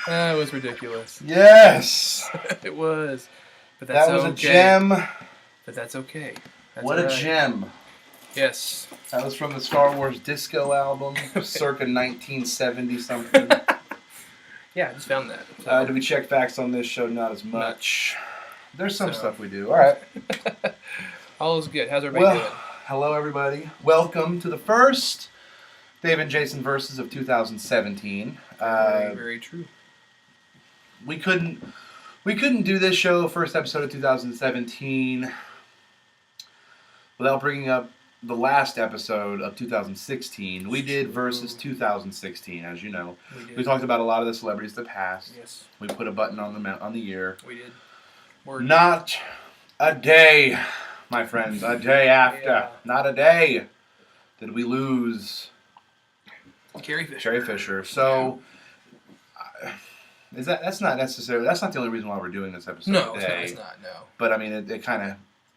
That was ridiculous. Yes. It was. But that's That was okay. a gem. But that's okay. That's What a gem. Yes. That was from the Star Wars Disco album, circa 1970 something. Yeah, I just found that. So. Do we check facts on this show? Not as much. There's some So. stuff we do. All right. All is good. How's everybody doing? Hello, everybody. Welcome to the first Dave and Jason Versus of 2017. Very, very true. We couldn't do this show, first episode of 2017, without bringing up the last episode of 2016. We did Versus 2016, as you know. We talked about a lot of the celebrities that passed. Yes. We put a button on the year. We did. Not a day, my friends, a day after, not a day, did we lose Carrie Fisher. So, that's not the only reason why we're doing this episode today. It's not. No. But I mean, it kind of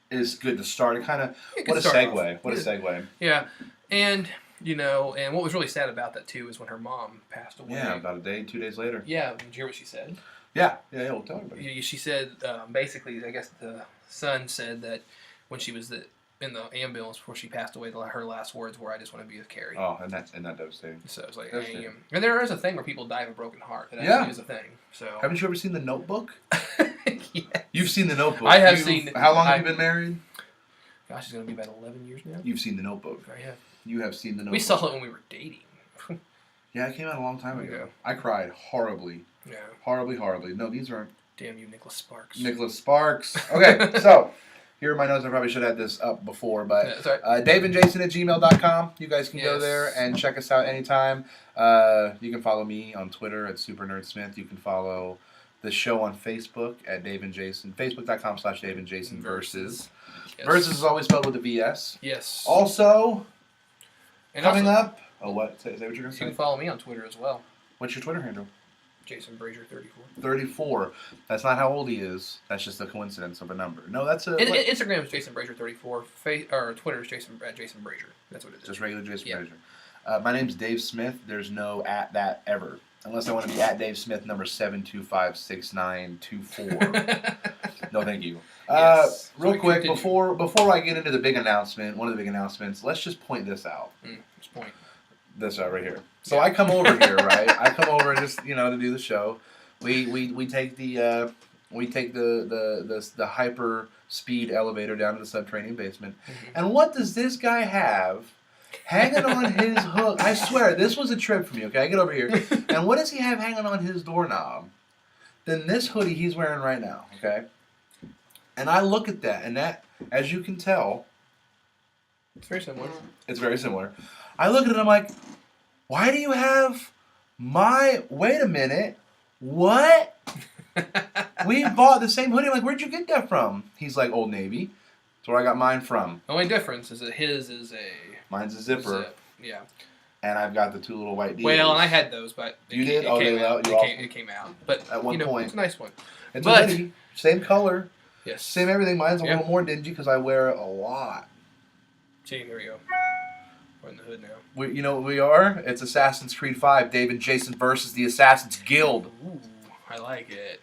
is good to start. What a segue. Yeah, and and what was really sad about that too is when her mom passed away. Yeah, about 2 days later. Yeah, did you hear what she said? Yeah, we'll tell everybody. She said, basically, I guess the son said that when she was in the ambulance before she passed away, her last words were, "I just want to be with Carrie." Oh, and that's devastating. So it's like, and there is a thing where people die of a broken heart. That actually is a thing. So haven't you ever seen The Notebook? Yes. You've seen The Notebook. I have seen. How long have you been married? Gosh, it's going to be about 11 years now. You've seen The Notebook. I have. You have seen The Notebook. We saw it when we were dating. Yeah, it came out a long time ago. Yeah. I cried horribly. Yeah. Horribly. No, these aren't. Damn you, Nicholas Sparks. Nicholas Sparks. Okay, so here are my notes. I probably should have had this up before, but daveandjason@gmail.com. You guys can go there and check us out anytime. You can follow me on Twitter at SuperNerdSmith. You can follow the show on Facebook at Dave and Jason. Facebook.com/Dave and Jason Versus. Yes. Versus is always spelled with a VS. Yes. Also, coming up. Oh, what? Say what you're going to say. You can follow me on Twitter as well. What's your Twitter handle? Jason Brazier 34. 34. That's not how old he is. That's just a coincidence of a number. No, that's a. Instagram is Jason Brazier 34. Or Twitter is Jason Brazier. That's what it is. Just regular Jason Brazier. My name's Dave Smith. There's no at that ever, unless I want to be at Dave Smith number 7256924. No, thank you. Yes. Real quick, before I get into the big announcement, one of the big announcements, let's just point this out. Just point this out right here. So I come over here, right? I come over just to do the show. We take the hyper speed elevator down to the subterranean basement. Mm-hmm. And what does this guy have hanging on his hook? I swear, this was a trip for me. Okay, I get over here, and what does he have hanging on his doorknob? Then this hoodie he's wearing right now. Okay, and I look at that, and that, as you can tell, it's very similar. It's very similar. I look at it and I'm like, why do you have wait a minute, what? We bought the same hoodie. I'm like, where'd you get that from? He's like, Old Navy. That's where I got mine from. The only difference is that his is mine's a zipper. Yeah. And I've got the two little white D's. Well, and I had those, but it came out. But at one point. It's a nice one. It's a hoodie. Same color. Yes. Same everything. Mine's a little more dingy because I wear it a lot. See, there we go. We're in the hood now. You know what we are? It's Assassin's Creed 5. Dave and Jason versus the Assassin's Guild. Ooh, I like it.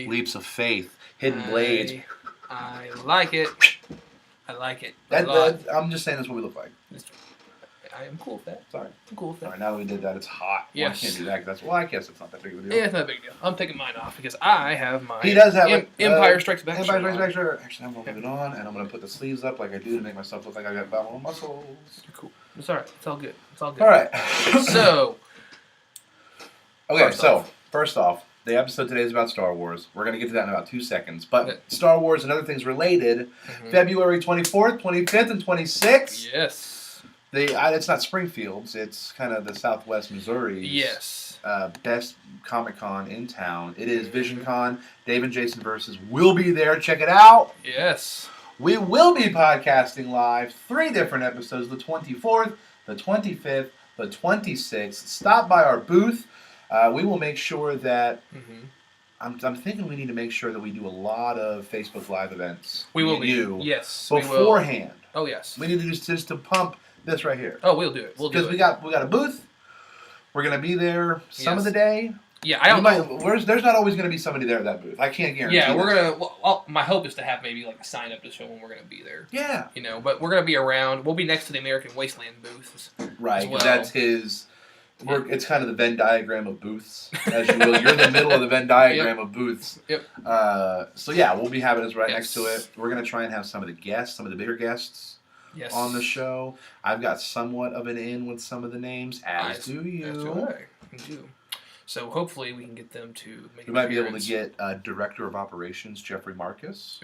Leaps of Faith. Hidden Blade. I like it. I like it. I'm just saying that's what we look like. I am cool with that. Sorry. I'm cool with that. All right, now that we did that, it's hot. Yes. Well, I can't do that because I guess it's not that big of a deal. Yeah, it's not a big deal. I'm taking mine off because I have my He does have Empire Strikes Back Empire Strikes Back shirt. Actually, I'm going to put it on, and I'm going to put the sleeves up like I do to make myself look like I got abdominal muscles. Cool. It's all right. It's all good. All right. So. Okay, first off, the episode today is about Star Wars. We're going to get to that in about 2 seconds. But Star Wars and other things related, February 24th, 25th, and 26th. Yes. It's not Springfield's. It's kind of the Southwest Missouri's. Yes. Best Comic-Con in town. It is VisionCon. Dave and Jason Versus will be there. Check it out. Yes. We will be podcasting live 3 different episodes, the 24th, the 25th, the 26th. Stop by our booth. We will make sure that... I'm thinking we need to make sure that we do a lot of Facebook Live events. We will be. Yes. Beforehand. Oh, yes. We need to just to pump this right here. Oh, we'll do it. Because we got a booth. We're going to be there some of the day. Yeah, I don't know. There's not always going to be somebody there at that booth. I can't guarantee. Yeah, we're this. gonna. Well, my hope is to have maybe like a sign up to show when we're gonna be there. Yeah. But we're gonna be around. We'll be next to the American Wasteland booths. Right. As well. That's his. It's kind of the Venn diagram of booths, as you will. You're in the middle of the Venn diagram of booths. Yep. So yeah, we'll be having us right next to it. We're gonna try and have some of the guests, some of the bigger guests, on the show. I've got somewhat of an in with some of the names, as do you. As do I. Do. So hopefully we can get them to make. We might be able to get Director of Operations Jeffrey Marcus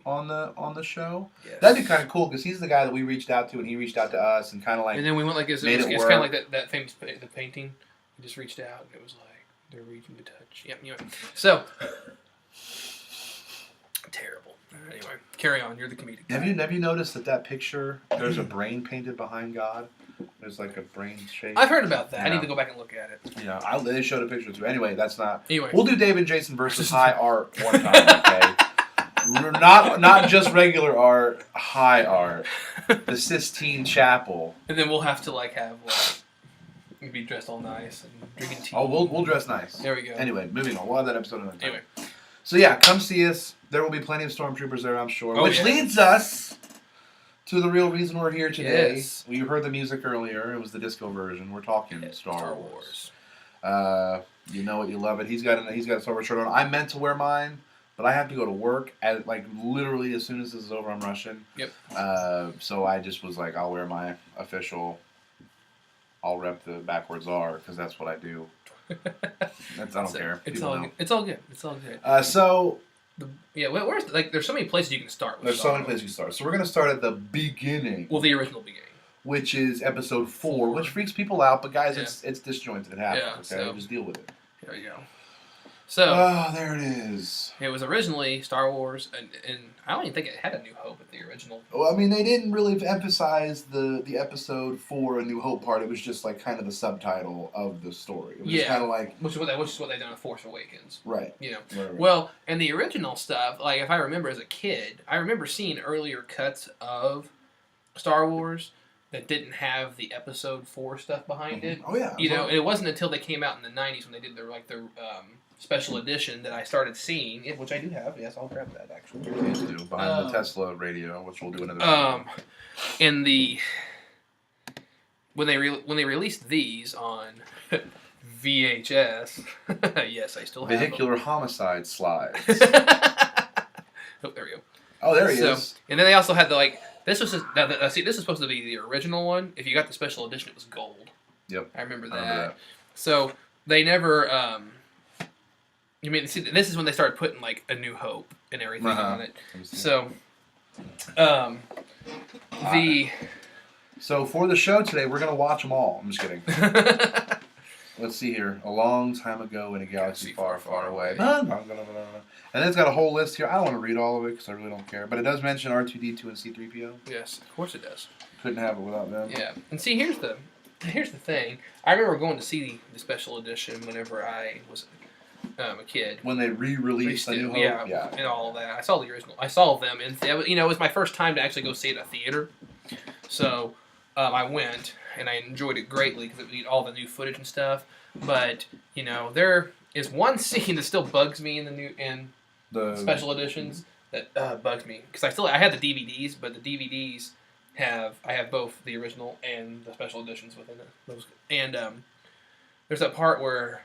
on the show. Yes. That'd be kind of cool because he's the guy that we reached out to, and he reached out to us, and kind of like. And then we went like this. It's kind of like that famous the painting. We just reached out, and it was like they're reaching to touch. Yep. Anyway, so terrible. Anyway, carry on. You're the comedic guy. Have you noticed that picture? There's a brain painted behind God. There's like a brain shape. I've heard about that. Yeah. I need to go back and look at it. Yeah, they showed a picture too. Anyway, that's not. Anyway, we'll do Dave and Jason versus high art one time. Okay, not just regular art, high art. The Sistine Chapel. And then we'll have to be dressed all nice and drinking tea. Oh, we'll dress nice. There we go. Anyway, moving on. We'll have that episode another time. Anyway. So yeah, come see us. There will be plenty of stormtroopers there, I'm sure. Oh, which leads us to the real reason we're here today. Yes. You heard the music earlier. It was the disco version. We're talking Star Wars. You know it, you love it. He's got a Star Wars shirt on. I meant to wear mine, but I have to go to work at literally as soon as this is over. I'm rushing. Yep. So I just was like, I'll wear my official. I'll rep the backwards R because that's what I do. I don't care. It's all good. It's all good. It's all good. Where's there's so many places you can start with. There's so many places you can start. So we're gonna start at the beginning. Well, the original beginning. Which is episode 4, which freaks people out, but guys, it's disjointed. It happens. Yeah, okay, so, just deal with it. There you go. So. There it is. It was originally Star Wars, and I don't even think it had A New Hope at the original. Well, I mean, they didn't really emphasize the episode 4 A New Hope part. It was just like kind of the subtitle of the story. It was kind of like which is what they done in Force Awakens. Right. Right. Well, and the original stuff, like if I remember as a kid, I remember seeing earlier cuts of Star Wars that didn't have the episode 4 stuff behind it. Oh yeah. And it wasn't until they came out in the 90s when they did their special edition that I started seeing it, which I do have. Yes, I'll grab that actually. Please do, behind the Tesla radio, which we'll do another time. When they released these on VHS, yes, I still have Vehicular Homicide slides. Oh, there we go. Oh, there he is. And then they also had this was this is supposed to be the original one. If you got the special edition, it was gold. Yep. I remember that. So they never. This is when they started putting A New Hope and everything on it. So, So for the show today, we're gonna watch them all. I'm just kidding. Let's see here. A long time ago in a galaxy far, far away. And then it's got a whole list here. I don't want to read all of it because I really don't care. But it does mention R2-D2 and C-3PO. Yes, of course it does. Couldn't have it without them. Yeah. And see, here's the thing. I remember going to see the special edition whenever I was a kid. When they re-released A New Hope? Yeah, and all of that. I saw the original. I saw them, and it was my first time to actually go see it at a theater. So I went, and I enjoyed it greatly because it all the new footage and stuff. But there is one scene that still bugs me in the special editions that bugs me because I had the DVDs, but the DVDs I have both the original and the special editions within those. And there's that part where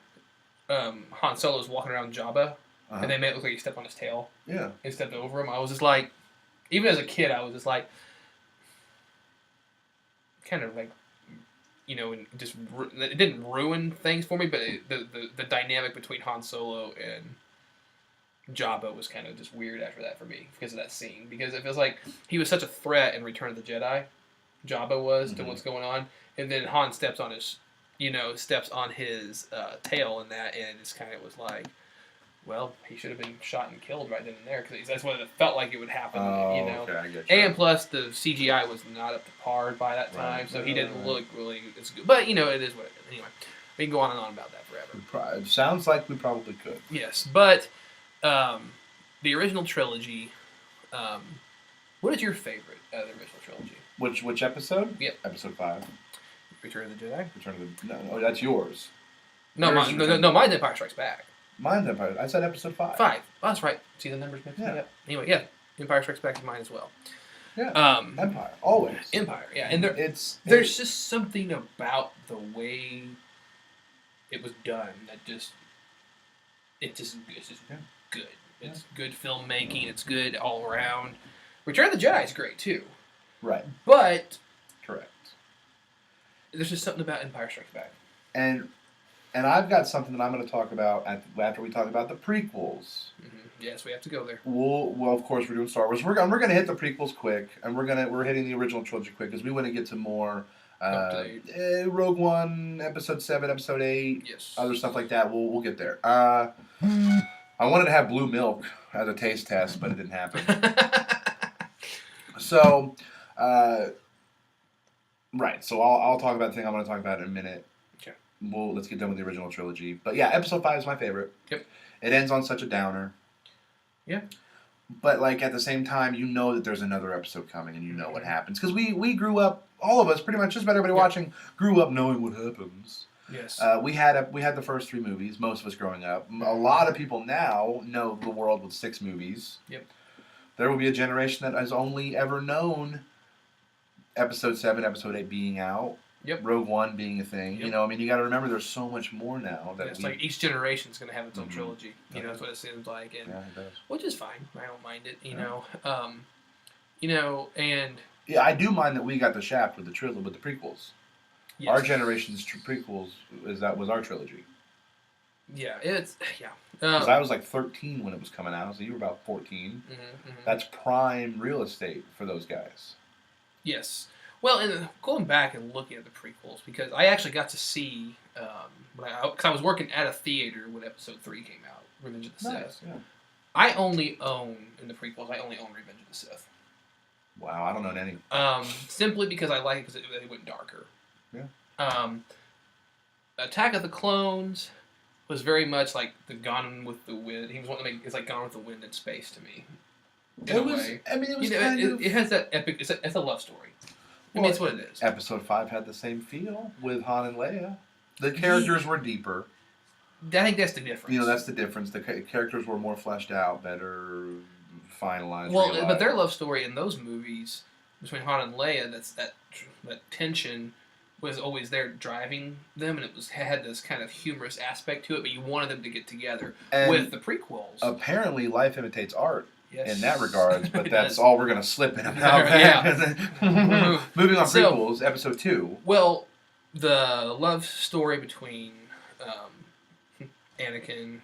Han Solo's walking around Jabba, and they made it look like he stepped on his tail. Yeah. He stepped over him. I was just like, even as a kid, I was just like, kind of like, and just it didn't ruin things for me, but the dynamic between Han Solo and Jabba was kind of just weird after that for me because of that scene. Because it feels like he was such a threat in Return of the Jedi, Jabba was, to what's going on, and then Han steps on his tail in that, and it's kind of was like, well, he should have been shot and killed right then and there because that's what it felt like it would happen. Okay, I get you. And plus, the CGI was not up to par by that time, so he didn't look really as good. But it is what it is. Anyway, we can go on and on about that forever. It sounds like we probably could. Yes, but the original trilogy. What is your favorite out of the original trilogy? Which episode? Yep. Episode 5. Return of the Jedi. No, that's yours. No, Yours is no, Return. no, mine's Empire Strikes Back. Mine's Empire. I said episode 5. 5. Oh, that's right. See the numbers mixed Yeah. up. Anyway, yeah, Empire Strikes Back is mine as well. Yeah. Um, Empire. Always. Empire. Yeah, and there's just something about the way it was done that it's just Yeah. good. It's good filmmaking. It's good all around. Return of the Jedi is great too, Right. but Correct. there's just something about Empire Strikes Back. And I've got something that I'm going to talk about after we talk about the prequels. Mm-hmm. Yes, we have to go there. Well, of course, we're doing Star Wars. We're going to hit the prequels quick, and we're hitting the original trilogy quick because we want to get to more Rogue One, Episode 7, Episode 8, Yes. other stuff like that. We'll get there. I wanted to have blue milk as a taste test, but it didn't happen. So, right. So I'll talk about the thing I want to talk about in a minute. Okay. Let's get done with the original trilogy. But yeah, Episode 5 is my favorite. Yep. It ends on such a downer. Yeah. But like at the same time, you know that there's another episode coming, and you know what happens because we grew up. All of us, pretty much, just about everybody watching, grew up knowing what happens. Yes. We had the first 3 movies. Most of us growing up. A lot of people now know the world with 6 movies. Yep. There will be a generation that has only ever known Episode 7, Episode 8 being out. Yep. Rogue One being a thing. Yep. You know, I mean, you got to remember there's so much more now that it's like each generation is going to have its own trilogy. You know, Okay. that's what it seems like, and Yeah, it does. which is fine. I don't mind it. You Yeah. know, and Yeah, I do mind that we got the shaft with the trilogy with the prequels. yes. Our generation's prequels was our trilogy. Yeah, it's yeah. Because I was like 13 when it was coming out, so you were about 14. That's prime real estate for those guys. Well, and going back and looking at the prequels, because I actually got to see, because I was working at a theater when Episode 3 came out, Revenge of the Sith. Yeah. I only own, in the prequels, Revenge of the Sith. Wow, I don't know any. Simply because I like it because it went darker. Yeah. Attack of the Clones was very much like the Gone with the Wind. He was wanting to make it's like Gone with the Wind in space to me. In a way. I mean, it was You know, kind of. it has that epic. It's a love story. I mean, it's what it is. Episode 5 had the same feel with Han and Leia. The characters were deeper. I think that's the difference. You know, that's the difference. The characters were more fleshed out, better finalized. Well, realized. but their love story in those movies between Han and Leia, that tension was always there driving them, and had this kind of humorous aspect to it. But you wanted them to get together. And with the prequels. Apparently, life imitates art. Yes. In that regards, but It that's does. all we're going to slip in about. Yeah. Moving on, So- prequels, Episode 2. Well, the love story between Anakin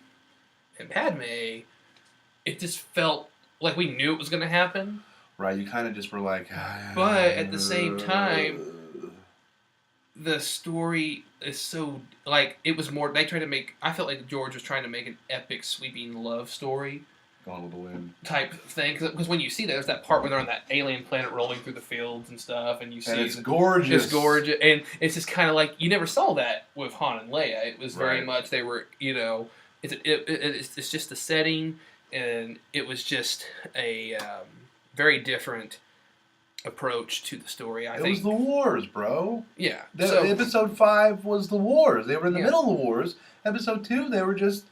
and Padme, it just felt like we knew it was going to happen. Right, you kind of just were like... But at the same time, the story is so... Like, it was more... They tried to make... I felt like George was trying to make an epic, sweeping love story Gone with the Wind. type thing. Because when you see that, there's that part where they're on that alien planet rolling through the fields and stuff, and you see... And it's gorgeous. It's gorgeous, and it's just kind of like you never saw that with Han and Leia. It was very Right. much they were, it's just the setting, and it was just a very different approach to the story. I It think was the wars, bro. yeah. Episode 5 was the wars. They were in the Yeah. middle of the wars. Episode 2, they were just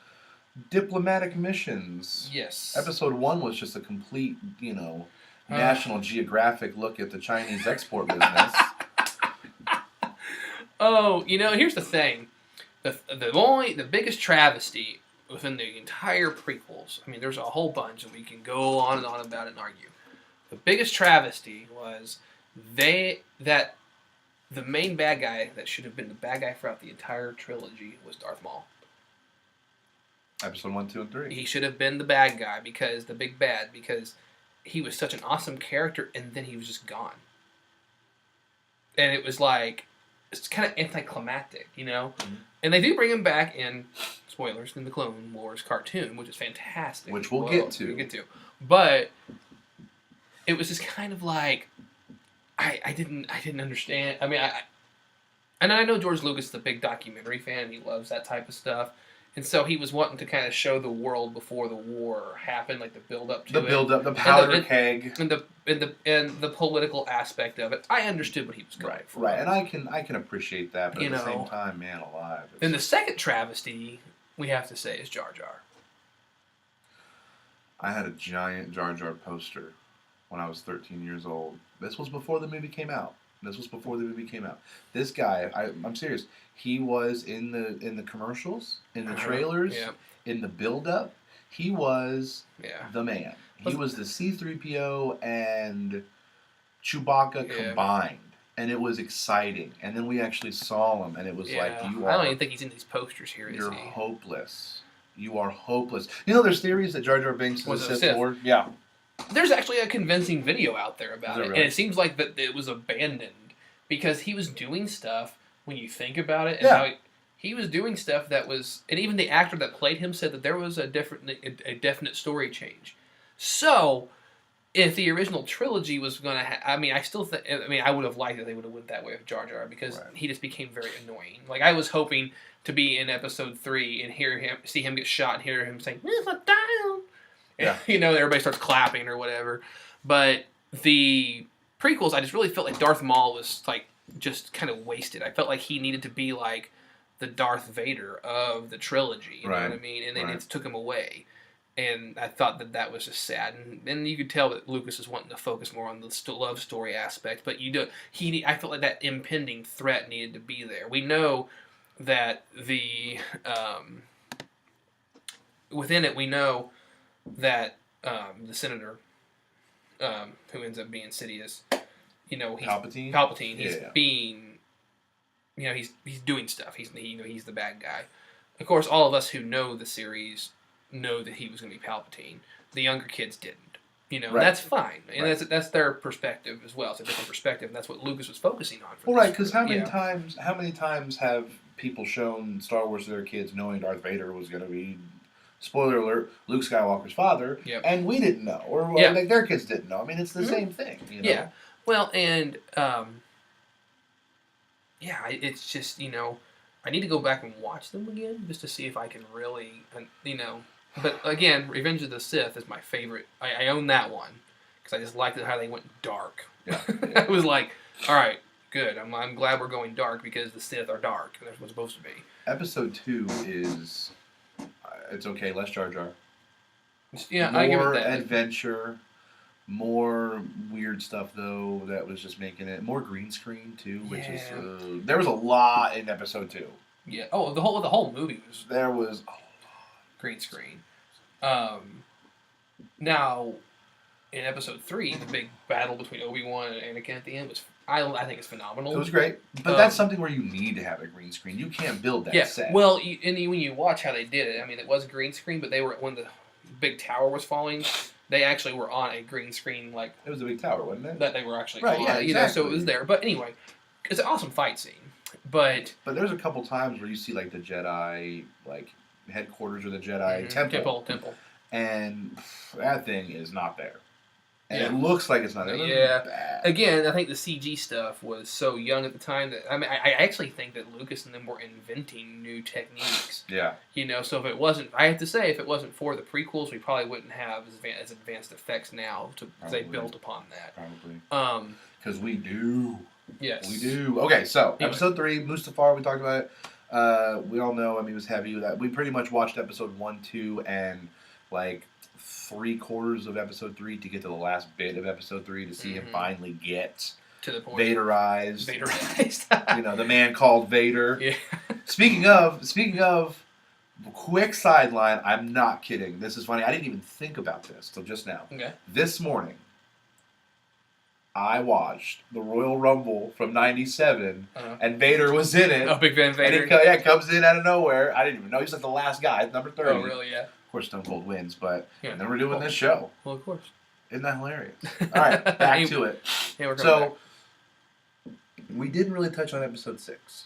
diplomatic missions. Yes. Episode 1 was just a complete, National Geographic look at the Chinese export business. Oh, here's the thing. The biggest travesty within the entire prequels, I mean, there's a whole bunch, and we can go on and on about it and argue. The biggest travesty was that the main bad guy that should have been the bad guy throughout the entire trilogy was Darth Maul. Episode 1, 2, and 3. He should have been the bad guy because he was such an awesome character, and then he was just gone. And it was like, it's kind of anticlimactic, Mm-hmm. And they do bring him back in, spoilers, in the Clone Wars cartoon, which is fantastic. Which we'll get to. But it was just kind of like, I didn't understand. I mean, and I know George Lucas is a big documentary fan, and he loves that type of stuff. And so he was wanting to kind of show the world before the war happened, like the build up to The it. build up, the powder keg. And the political aspect of it. I understood what he was going for. Right, and I can appreciate that, but You at the know. same time, man alive. Then the second travesty we have to say is Jar Jar. I had a giant Jar Jar poster when I was 13 years old. This was before the movie came out. This guy, I'm serious. He was in the commercials, in the trailers, Yeah. in the build-up. He was Yeah. the man. He was the C-3PO and Chewbacca Yeah. combined. And it was exciting. And then we actually saw him, and it was like, I don't even think he's in these posters here, is you're he? hopeless. You are hopeless. You know, there's theories that Jar Jar Binks is Was a a Sith Sith. Lord. Yeah. There's actually a convincing video out there about Is it, it and really? it seems like that it was abandoned because he was doing stuff when you think about it, and Yeah. how he was doing stuff that was, and even the actor that played him said that there was a definite story change. So, if the original trilogy was going to, I mean, I would have liked it. They would have went that way with Jar Jar because Right. he just became very annoying. Like I was hoping to be in Episode 3 and see him get shot and hear him saying "It's a down." Yeah. You know, everybody starts clapping or whatever. But the prequels, I just really felt like Darth Maul was like just kind of wasted. I felt like he needed to be like the Darth Vader of the trilogy. You know what I mean? And then it took him away. And I thought that was just sad. And you could tell that Lucas is wanting to focus more on the love story aspect. But I felt like that impending threat needed to be there. We know that within it, we know that the senator, who ends up being Sidious, he's Palpatine. He's Yeah. being, he's doing stuff. He's the bad guy. Of course, all of us who know the series know that he was going to be Palpatine. The younger kids didn't. And that's fine. And that's their perspective as well. It's a different perspective, and that's what Lucas was focusing on. Well, right, because how many times have people shown Star Wars to their kids knowing Darth Vader was going to be, spoiler alert, Luke Skywalker's father, and we didn't know, or like their kids didn't know. I mean, it's the same thing. Yeah. Well, and it's just I need to go back and watch them again just to see if I can really But again, Revenge of the Sith is my favorite. I own that one because I just liked how they went dark. Yeah. I was like, all right, good. I'm glad we're going dark because the Sith are dark, and that's what it's supposed to be. Episode 2 is, it's okay, less Jar Jar. Yeah, more I give it that. Adventure, more weird stuff though that was just making it more green screen too, which is there was a lot in episode 2. Yeah. Oh, the whole movie was there was green screen. Now, in episode 3, the big battle between Obi-Wan and Anakin at the end was I think it's phenomenal. It was great, but that's something where you need to have a green screen. You can't build that set. Well, when you watch how they did it, I mean, it was a green screen, but they were when the big tower was falling. They actually were on a green screen, like it was a big tower, wasn't it? That they were actually right. on, Yeah, exactly. So it was there. But anyway, it's an awesome fight scene. But there's a couple times where you see like the Jedi headquarters or the Jedi temple, and that thing is not there. And it looks like it's not there. Yeah. Again, I think the CG stuff was so young at the time that I actually think that Lucas and them were inventing new techniques. Yeah. So if it wasn't, I have to say, if it wasn't for the prequels, we probably wouldn't have as advanced effects now. They built upon that. Probably. Because we do. Yes. We do. Okay, so episode 3, Mustafar. We talked about it. We all know. It was heavy. That we pretty much watched episode 1, 2, and 3/4 of episode 3 to get to the last bit of episode 3 to see him finally get to the point. Vaderized. The man called Vader. Yeah. Speaking of, quick sideline. I'm not kidding. This is funny. I didn't even think about this till just now. Okay. This morning, I watched the Royal Rumble from '97, and Vader was in it. Oh, Big Van Vader. And he comes in out of nowhere. I didn't even know. He's like the last guy, number 30. Oh, really? Yeah. Of course, Stone Cold wins, but and then we're doing this show. Well, of course. Isn't that hilarious? All right, back to it. Yeah, we're coming back. We didn't really touch on episode 6.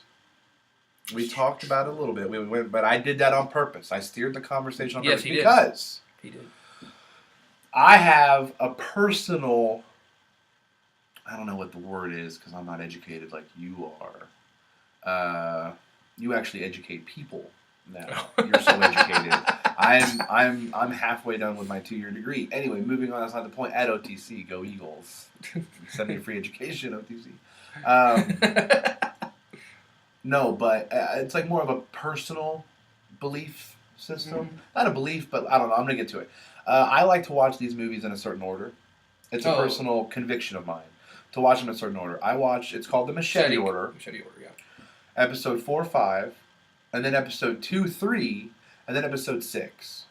We talked about it a little bit. But I did that on purpose. I steered the conversation on purpose because he did. I have a personal. I don't know what the word is because I'm not educated like you are. You actually educate people No, you're so educated. I'm halfway done with my 2-year degree. Anyway, moving on. That's not the point. At OTC, go Eagles. Send me free education, OTC. No, but it's like more of a personal belief system. Mhm. Not a belief, but I don't know. I'm gonna get to it. I like to watch these movies in a certain order. It's a personal conviction of mine to watch them in a certain order. It's called the Machete Order. Machete Order, yeah. Episode 4, 5, and then episode 2, 3, and then episode 6.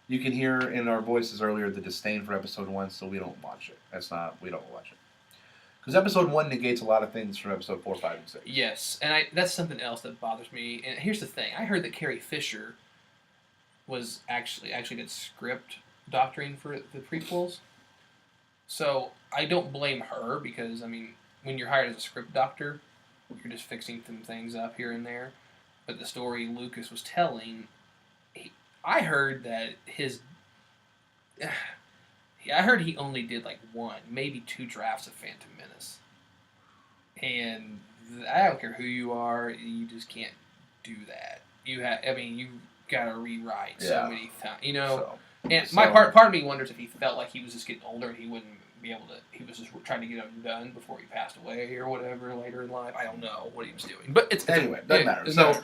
You can hear in our voices earlier the disdain for episode 1, so we don't watch it. We don't watch it. Because episode 1 negates a lot of things from episode 4, 5, and 6. Yes, and that's something else that bothers me. And here's the thing: I heard that Carrie Fisher was actually did script doctoring for the prequels. So I don't blame her because I mean, when you're hired as a script doctor, you're just fixing some things up here and there. But the story Lucas was telling, I heard that I heard he only did like 1, maybe 2 drafts of Phantom Menace. And I don't care who you are, you just can't do that. You gotta rewrite so many times, you know. Part of me wonders if he felt like he was just getting older and he wouldn't be able to. He was just trying to get them done before he passed away or whatever later in life. I don't know what he was doing, but anyway, doesn't matter. So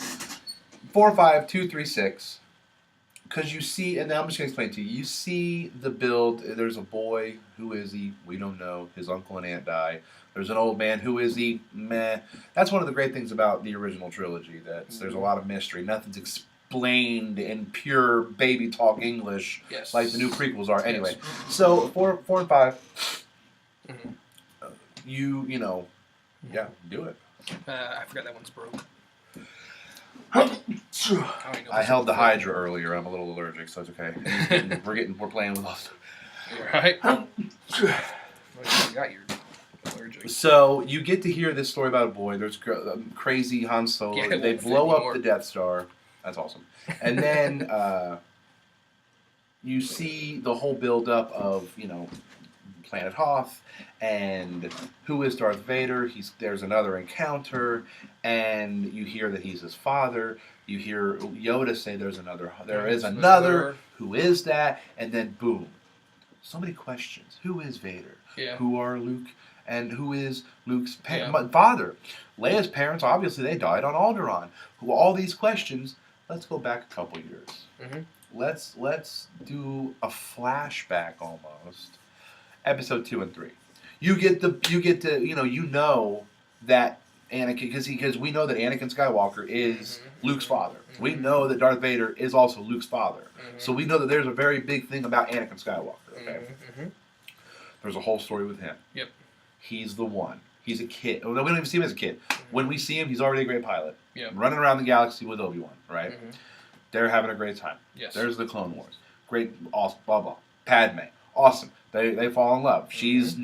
4, 5, 2, 3, 6. Because you see, and now I'm just going to explain to you. You see the build. There's a boy. Who is he? We don't know. His uncle and aunt die. There's an old man. Who is he? Meh. That's one of the great things about the original trilogy. There's a lot of mystery. Nothing's explained in pure baby talk English like the new prequels are. Anyway, so 4 and 5. Mm-hmm. You know, do it. I forgot that one's broke. I held the Hydra earlier. I'm a little allergic, so it's okay. We're playing with us. Right. You got your allergic. So you get to hear this story about a boy. There's crazy Han Solo. Yeah, they blow up the Death Star. That's awesome. And then you see the whole build-up of Planet Hoth and who is Darth Vader. There's another encounter, and you hear that he's his father. You hear Yoda say there is another. Who is that? And then boom, so many questions. Who is Vader? Yeah. Who are Luke? And who is Luke's father? Leia's parents, obviously, they died on Alderaan. All these questions. Let's go back a couple years. Mm-hmm. Let's do a flashback almost. Episode 2 and 3. You get to that Anakin because we know that Anakin Skywalker is Luke's father. Mm-hmm. We know that Darth Vader is also Luke's father. Mm-hmm. So we know that there's a very big thing about Anakin Skywalker. Okay. Mm-hmm. There's a whole story with him. Yep. He's the one. He's a kid. We don't even see him as a kid. Mm-hmm. When we see him, he's already a great pilot. Yep. Running around the galaxy with Obi-Wan, right? Mm-hmm. They're having a great time. Yes. There's the Clone Wars. Great, awesome, blah, blah. Padme, awesome. They fall in love. She's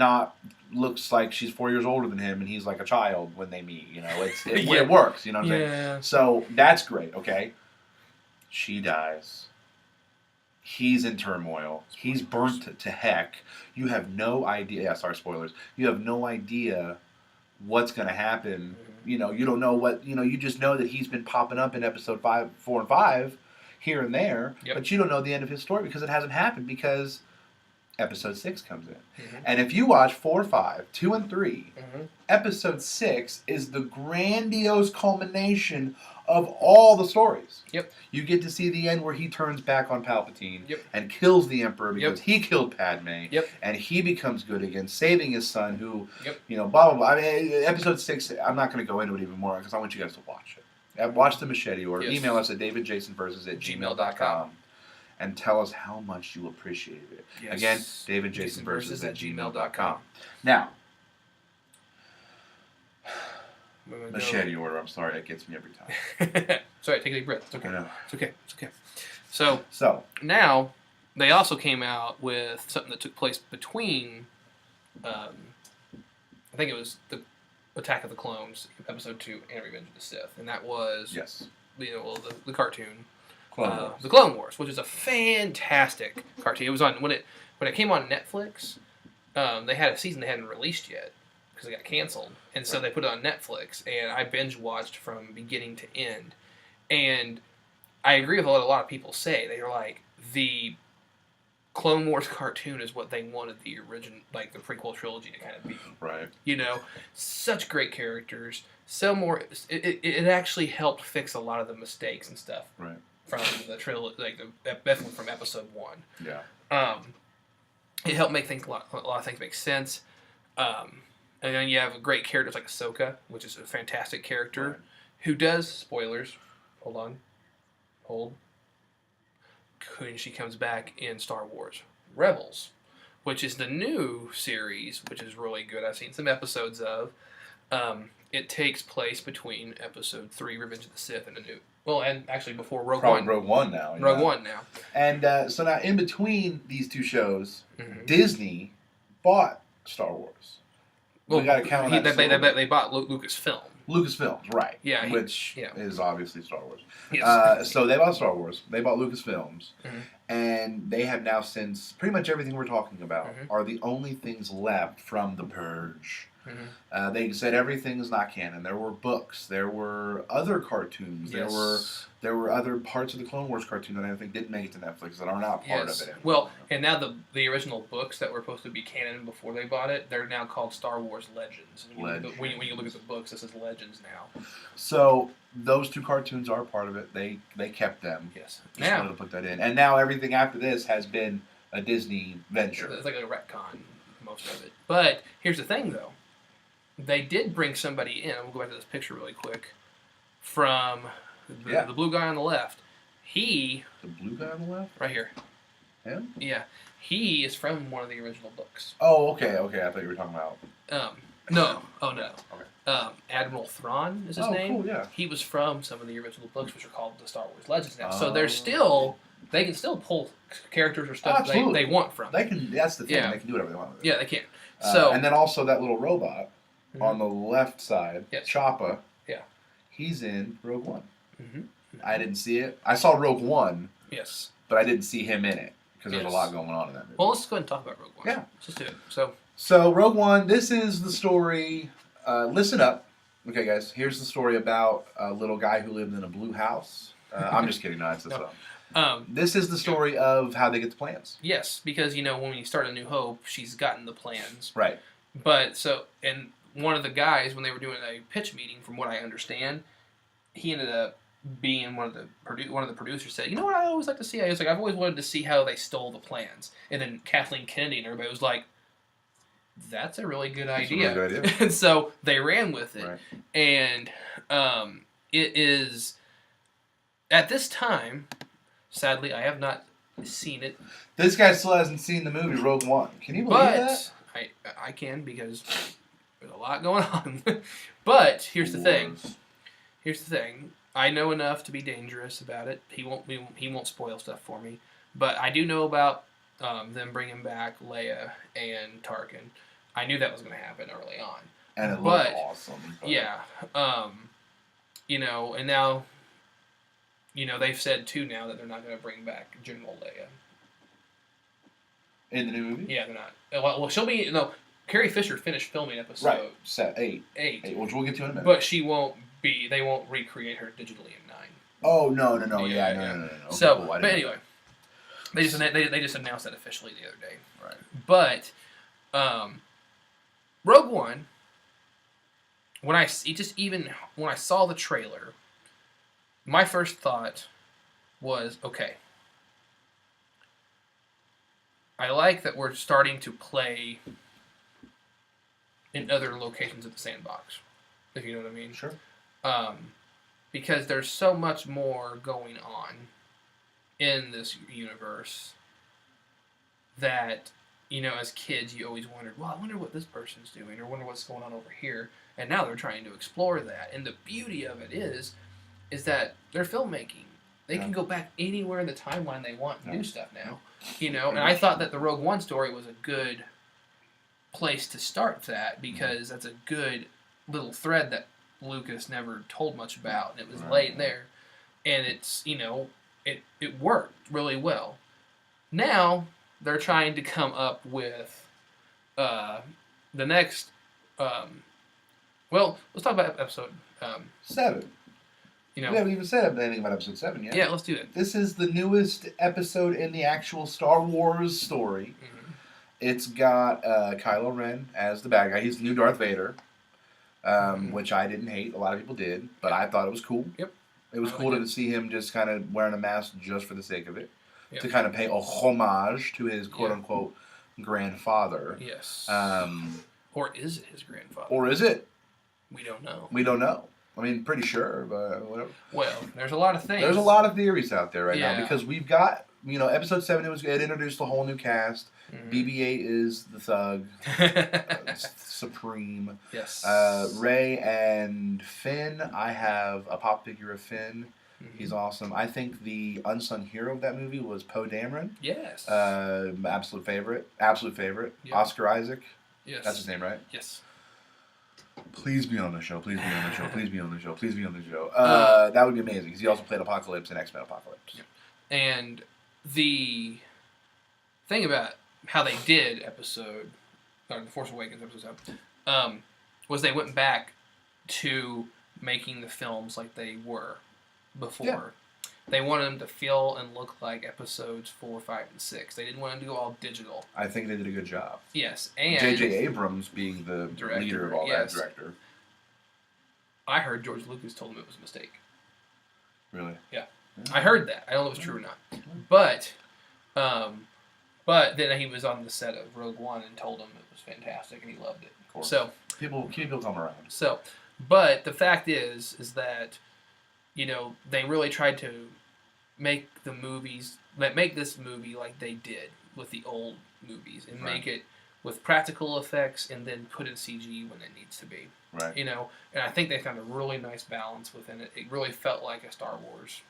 looks like she's 4 years older than him, and he's like a child when they meet. It works. You know what I'm saying? So that's great. Okay. She dies. He's in turmoil. He's burnt to heck. You have no idea. Yeah, sorry, spoilers. You have no idea what's going to happen. You don't know what. You just know that he's been popping up in episode 4 and 5 here and there, but you don't know the end of his story because it hasn't happened because episode 6 comes in. Mm-hmm. And if you watch 4, 5, 2, and 3, episode 6 is the grandiose culmination of all the stories. Yep. You get to see the end where he turns back on Palpatine and kills the Emperor because he killed Padme. Yep. And he becomes good again, saving his son who, blah, blah, blah. I mean, episode 6, I'm not going to go into it even more because I want you guys to watch it. Watch the Machete Order. Yes. Email us at davidjasonversus@gmail.com and tell us how much you appreciate it. Yes. Again, davidjasonversus@gmail.com. Now, Machete Order. I'm sorry, that gets me every time. Sorry, take a deep breath. It's okay. It's okay. It's okay. So now they also came out with something that took place between. I think it was the Attack of the Clones, episode 2, and Revenge of the Sith, and that was the cartoon, the Clone Wars, which is a fantastic cartoon. It was on when it came on Netflix. They had a season they hadn't released yet because it got canceled, and so they put it on Netflix, and I binge watched from beginning to end, and I agree with what a lot of people say. They're like, the Clone Wars cartoon is what they wanted the original, like the prequel trilogy to kind of be. Right. You know, such great characters. So more, it actually helped fix a lot of the mistakes and stuff. Right. From the trilogy, like definitely from episode 1. Yeah. It helped make things a lot of things make sense. And then you have great characters like Ahsoka, which is a fantastic character, Right. who does spoilers. Hold. When she comes back in Star Wars Rebels, which is the new series, which is really good. I've seen some episodes of. It takes place between Episode 3, Revenge of the Sith, and and actually before Rogue One. Rogue One now. Rogue One now. And so now, in between these two shows, Mm-hmm. Disney bought Star Wars. Well, we got to count on that. They bought Lucasfilm. Lucasfilms, right? Yeah, which is obviously Star Wars. Yes. So they bought Star Wars. They bought Lucasfilms, Mhm. and they have now, since pretty much everything we're talking about Mhm. are the only things left from the Purge. Mhm. They said everything's not canon. There were books. There were other cartoons. Yes. There were other parts of the Clone Wars cartoon that I think didn't make it to Netflix that are not part Yes. of it anymore. Well, and now the original books that were supposed to be canon before they bought it, they're now called Star Wars Legends. And when you look at the books, this is Legends now. So those two cartoons are part of it. They kept them. Yes. Just wanted to put that in. And now everything after this has been a Disney venture. It's like a retcon, most of it. But here's the thing, though. They did bring somebody in. We'll go back to this picture really quick. From the blue guy on the left. He... The blue guy on the left? Right here. Him? Yeah. He is from one of the original books. Oh, okay. I thought you were talking about... No. Oh, no. Okay. Admiral Thrawn is his name. Cool, yeah. He was from some of the original books, which are called the Star Wars Legends now. So they're still... They can still pull characters or stuff they want from. They can. That's the thing. Yeah. They can do whatever they want with it. Yeah, they can. So and then also that little robot Mhm. on the left side, Yes. Choppa. Yeah. He's in Rogue One. Mhm. I didn't see it. I saw Rogue One, Yes. but I didn't see him in it because there's Yes. a lot going on in that movie. Well, let's go ahead and talk about Rogue One. Yeah. Let's just do it. So, So Rogue One. This is the story. Listen up, okay, guys. Here's the story about a little guy who lived in a blue house. I'm just kidding. No, it's this. No. This is the story of how they get the plans. Yes, because, when you start A New Hope, she's gotten the plans. Right. But, and one of the guys, when they were doing a pitch meeting, from what I understand, he ended up being one of the producers said, you know what I always like to see? I've always wanted to see how they stole the plans. And then Kathleen Kennedy and everybody was like, that's a really good idea. That's a really good idea. And so they ran with it. Right. And it is, at this time, sadly, I have not seen it. This guy still hasn't seen the movie Rogue One. Can you believe that? I can, because there's a lot going on. But here's the thing. I know enough to be dangerous about it. He won't spoil stuff for me. But I do know about them bringing back Leia and Tarkin. I knew that was going to happen early on. And it looked awesome. But... Yeah. And now, they've said too now that they're not going to bring back General Leia. In the new movie? Yeah, they're not. Well, she'll be... No, Carrie Fisher finished filming episode... Right. Set 8. 8. Which we'll get to in a minute. But she won't be... They won't recreate her digitally in 9. Oh, no. No. Okay, So, cool. But anyway, they just announced that officially the other day. Right. But Rogue One, when I saw the trailer, my first thought was, okay, I like that we're starting to play in other locations of the sandbox, if you know what I mean. Sure. Because there's so much more going on in this universe that, as kids, you always wondered, well, I wonder what this person's doing, or wonder what's going on over here. And now they're trying to explore that. And the beauty of it is that they're filmmaking. They can go back anywhere in the timeline they want and do stuff now. And I thought that the Rogue One story was a good place to start that, because that's a good little thread that Lucas never told much about, and it was laid there. And it's, it worked really well. Now, they're trying to come up with the next... well, let's talk about episode... 7. You know. We haven't even said anything about episode 7 yet. Yeah, let's do it. This is the newest episode in the actual Star Wars story. Mm-hmm. It's got Kylo Ren as the bad guy. He's the new Darth Vader, which I didn't hate. A lot of people did, but I thought it was cool. Yep. It was cool to see him just kind of wearing a mask just for the sake of it, Yep. to kind of pay a homage to his quote-unquote grandfather. Yes. Or is it his grandfather? Or is it? We don't know. We don't know. I mean, pretty sure, but whatever. Well, there's a lot of things. There's a lot of theories out there right now Yeah. because we've got, episode 7, it introduced a whole new cast. Mhm. BB-8 is the thug, supreme. Yes. Rey and Finn, I have a pop figure of Finn. Mhm. He's awesome. I think the unsung hero of that movie was Poe Dameron. Yes. Absolute favorite. Absolute favorite. Yeah. Oscar Isaac. Yes. That's his name, right? Yes. Please be on the show. Please be on the show. Please be on the show. Please be on the show. That would be amazing because he also played Apocalypse in X-Men Apocalypse. Yep. And the thing about how they did The Force Awakens episode 7, was they went back to making the films like they were before. Yeah. They wanted them to feel and look like episodes 4, 5, and 6. They didn't want them to go all digital. I think they did a good job. Yes, and J.J. Abrams being the Director, leader of all yes. that, director. I heard George Lucas told him it was a mistake. Really? Yeah. I heard that. I don't know if it's true or not. But then he was on the set of Rogue One and told him it was fantastic and he loved it. Of course. So People come around. But the fact is that, they really tried to make make this movie like they did with the old movies and make it with practical effects and then put in CG when it needs to be. Right. And I think they found a really nice balance within it. It really felt like a Star Wars,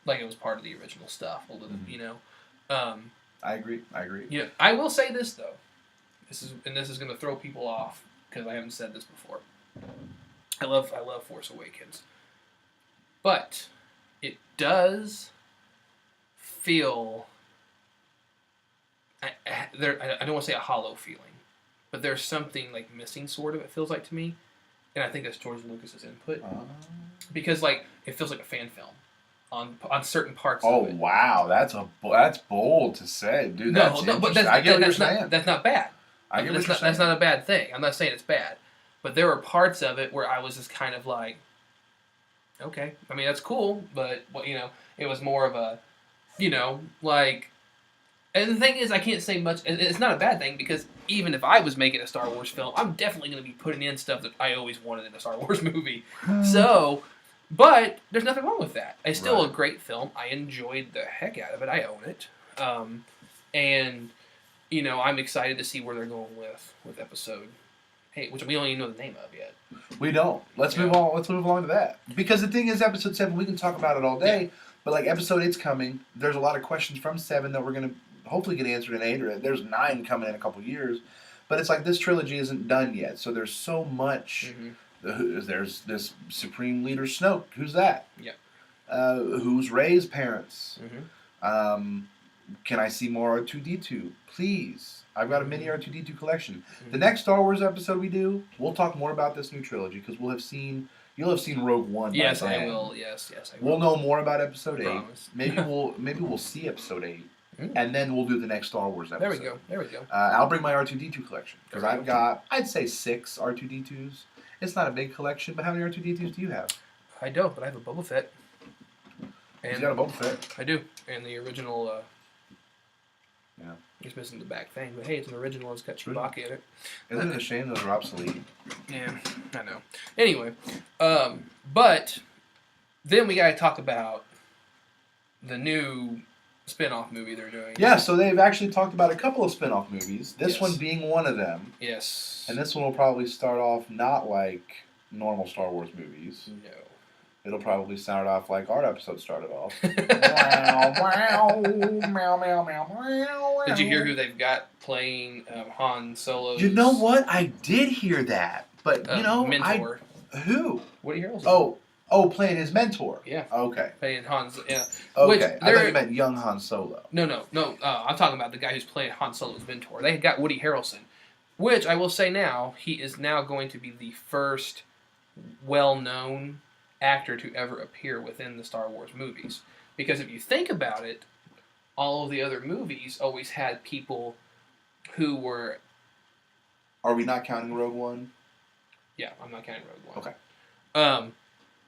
like it was part of the original stuff. I agree. I will say this though, this is going to throw people off because I haven't said this before. I love Force Awakens, but it does feel. I don't want to say a hollow feeling, but there's something like missing, sort of. It feels like to me, and I think that's George Lucas's input because it feels like a fan film on certain parts. Oh of it. wow, that's bold to say, dude. No, That's but I get what you're saying. That's not bad. I get what you're saying. That's not a bad thing. I'm not saying it's bad, but there were parts of it where I was just kind of like, okay, I mean that's cool, but it was more of a, like. And the thing is, I can't say much. It's not a bad thing because even if I was making a Star Wars film, I'm definitely going to be putting in stuff that I always wanted in a Star Wars movie. But there's nothing wrong with that. It's still a great film. I enjoyed the heck out of it. I own it. And I'm excited to see where they're going with episode 8, which we don't even know the name of yet. We don't. Let's move on. Let's move along to that because the thing is, episode 7, we can talk about it all day. Yeah. But like episode 8's coming, there's a lot of questions from 7 that we're gonna hopefully get answered in 8, or there's 9 coming in a couple years. But it's like this trilogy isn't done yet, so there's so much. Mm-hmm. There's this Supreme Leader Snoke. Who's that? Yep. Who's Rey's parents? Mm-hmm. Can I see more R2-D2? Please. I've got a mini R2-D2 collection. Mm-hmm. The next Star Wars episode we do, we'll talk more about this new trilogy because you'll have seen Rogue One. Yes, I will. Yes, I will. We'll know more about episode 8. Promise. Maybe we'll see episode 8. And then we'll do the next Star Wars episode. There we go. I'll bring my R2-D2 collection because I've got, I'd say 6 R2-D2s. It's not a big collection, but how many R2-D2s do you have? I don't, but I have a Boba Fett. And you got a Boba Fett? I do, and the original. Yeah. He's missing the back thing, but hey, it's an original. It's got Chewbacca in it. Isn't it a shame those are obsolete? Yeah, I know. Anyway, but then we got to talk about the new spin-off movie they're doing. Yeah, so they've actually talked about a couple of spin-off movies. This one being one of them. Yes. And this one will probably start off not like normal Star Wars movies. No. It'll probably start off like our episode started off. Did you hear who they've got playing Han Solo? You know what? I did hear that. But, mentor. Who? Woody Harrelson. Oh, playing his mentor. Yeah. Okay. Playing Han's. Yeah. Okay. I thought you meant young Han Solo. No. I'm talking about the guy who's playing Han Solo's mentor. They got Woody Harrelson, which I will say now, he is now going to be the first well-known actor to ever appear within the Star Wars movies. Because if you think about it, all of the other movies always had people who were... Are we not counting Rogue One? Yeah, I'm not counting Rogue One. Okay.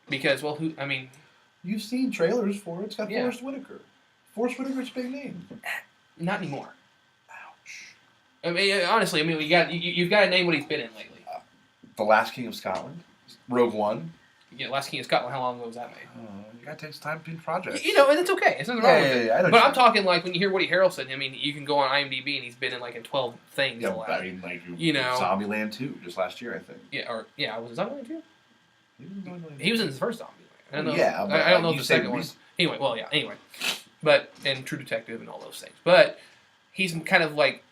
Because, well, who... I mean... You've seen trailers for it. It's got Yeah. Forrest Whitaker. Forrest Whitaker's a big name. Not anymore. Ouch. I mean, honestly, you've got to name what he's been in lately. The Last King of Scotland. Rogue One. Yeah, Last King of Scotland, how long ago was that made? You gotta take some time between projects. You know, and it's okay. It's nothing wrong with it. I know But I'm talking like when you hear Woody Harrelson, I mean, you can go on IMDb and he's been in like in 12 things. Yeah, I mean, like, you know, Zombieland 2, just last year, I think. Yeah, was it Zombieland 2? He was in Zombieland 2. He was in his first Zombieland. I don't know. Yeah, but I don't know if you the say second one. Anyway, but and True Detective and all those things. But he's kind of like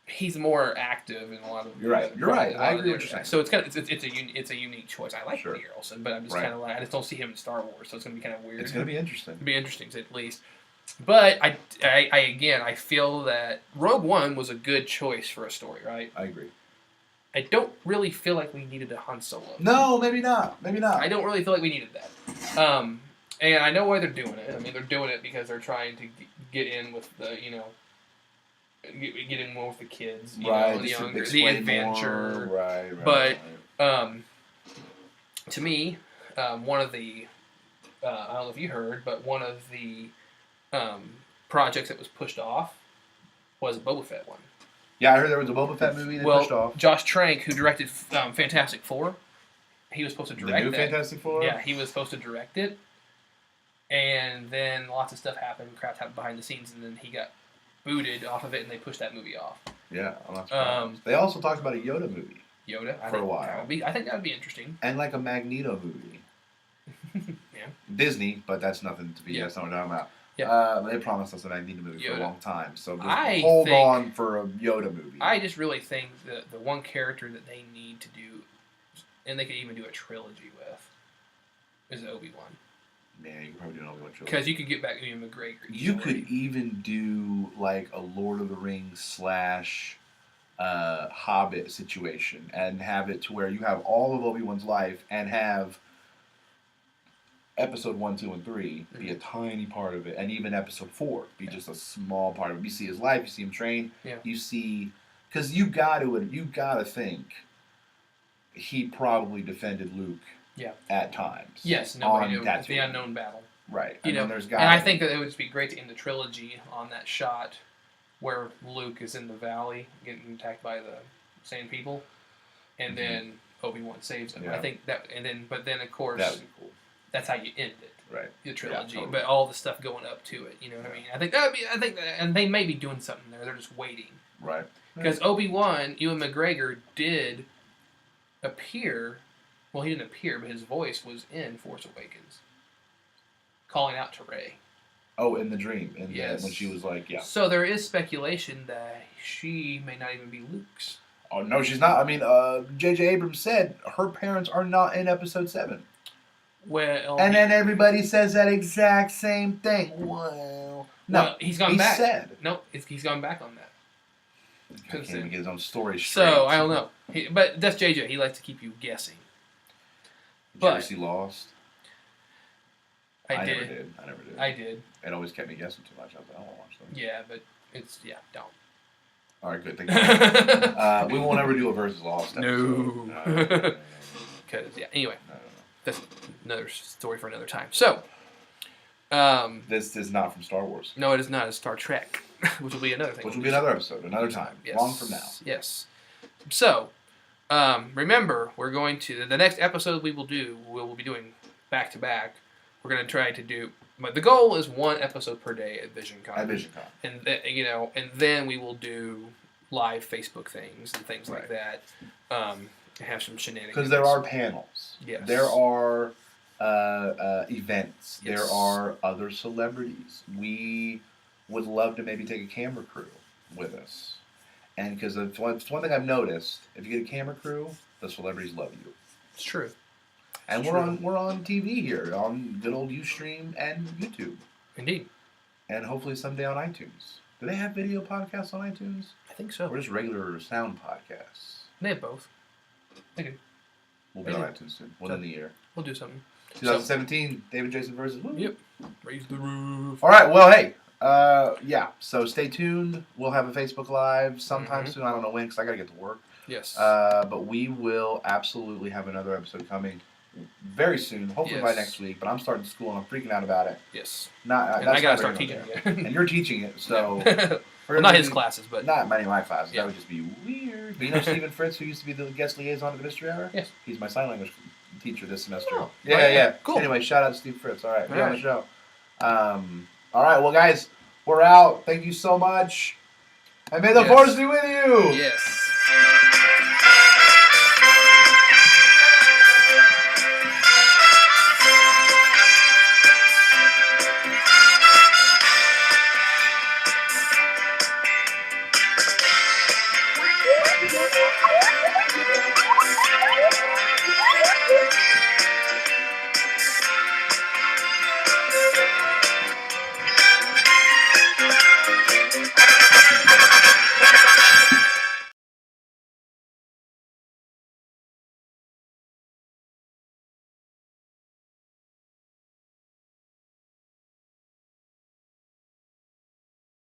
he's more active in a lot of. You're right. I agree with what you're saying. So it's kind of it's a unique choice. I like Sure. Woody Harrelson, but I'm just kind of like I just don't see him in Star Wars, so it's gonna be kind of weird. It's gonna be interesting. It'll be interesting at least. But I feel that Rogue One was a good choice for a story, right? I agree. I don't really feel like we needed a Han Solo. No, maybe not. I don't really feel like we needed that. And I know why they're doing it. I mean, they're doing it because they're trying to get in with the, get in more with the kids, right, the younger, the adventure. More. Right. But to me, one of the, I don't know if you heard, but one of the projects that was pushed off was a Boba Fett one. Yeah, I heard there was a Boba Fett movie that pushed off. Josh Trank, who directed Fantastic Four, he was supposed to direct the new Fantastic Four? Yeah, he was supposed to direct it. And then lots of stuff happened, crap happened behind the scenes, and then he got booted off of it, and they pushed that movie off. Yeah, I'm not surprised. They also talked about a Yoda movie. Yoda? For a while. I think that would be interesting. And like a Magneto movie. Yeah. Disney, but that's nothing to be, Yeah. that's not what I'm talking about. Yeah. They promised us a Magneto movie for a Yoda. long time, so just I hold think- on for a Yoda movie. I just really think that the one character that they need to do, and they could even do a trilogy with, is Obi-Wan. Man, you could probably do an Obi-Wan trilogy. Because you could get back Ian McGregor. You could even do like a Lord of the Rings / Hobbit situation and have it to where you have all of Obi-Wan's life and have episode 1, 2, and 3 be a tiny part of it, and even episode 4 be just a small part of it. You see his life, you see him train, you see, because you gotta think he probably defended Luke at times. Yes, nobody knew. Tatooine. The unknown battle. Right. And I think that it would be great to end the trilogy on that shot where Luke is in the valley getting attacked by the same people, and then Obi-Wan saves him. Yeah. I think that, but then of course That would be cool. that's how you end it. Right. The trilogy, totally. but all the stuff going up to it. You know what I mean? I think that, and they may be doing something there. They're just waiting. Right. Because Obi-Wan, Ewan McGregor did appear. Well, he didn't appear, but his voice was in Force Awakens, calling out to Rey. Oh, in the dream, Yes. when she was like, yeah. So there is speculation that she may not even be Luke's. Oh no, she's not. I mean, J.J. Abrams said her parents are not in Episode 7. Well, And then everybody says that exact same thing. Well, no, he's gone back. Said. No, he's gone back on that. He can't even get his own story straight. So I don't know, but that's JJ. He likes to keep you guessing. Did you ever see Lost? I never did. I did. It always kept me guessing too much. I was like, I don't want to watch them. Yeah, but don't. All right, good. Thank you. We won't ever do a versus Lost episode. No. Because anyway, that's another story for another time. So, this is not from Star Wars. No, it is not. It's Star Trek, which will be another thing. Which will be another episode, another time, yes. long from now. Yes. So, remember, we're going to the next episode we will be doing back to back. We're going to try to do. But the goal is one episode per day at VisionCon. And and then we will do live Facebook things and things like that. And have some shenanigans. Because there are panels. Yes. There are events. Yes. There are other celebrities. We would love to maybe take a camera crew with us. And because it's one thing I've noticed, if you get a camera crew, the celebrities love you. It's true. And we're on TV here, on good old Ustream and YouTube. Indeed. And hopefully someday on iTunes. Do they have video podcasts on iTunes? I think so. Or just regular sound podcasts? They have both. They do. We'll be on iTunes soon, within the year. We'll do something. 2017, David Jason versus. Woo. Yep. Raise the roof. All right. Well, hey. Yeah. So stay tuned. We'll have a Facebook Live sometime soon. I don't know when because I gotta get to work. Yes. But we will absolutely have another episode coming very soon. Hopefully by next week. But I'm starting school and I'm freaking out about it. Yes. Not. I gotta start teaching it. And you're teaching it, so. Well, not his classes, but not many of my classes. Yeah. That would just be weird. But you know Stephen Fritz, who used to be the guest liaison of the Mystery Hour? Yes. He's my sign language teacher this semester. Oh, yeah. Cool. Anyway, shout out to Steve Fritz. All right, be All on right. the show. All right, well, guys, we're out. Thank you so much. And may the force be with you. Yes.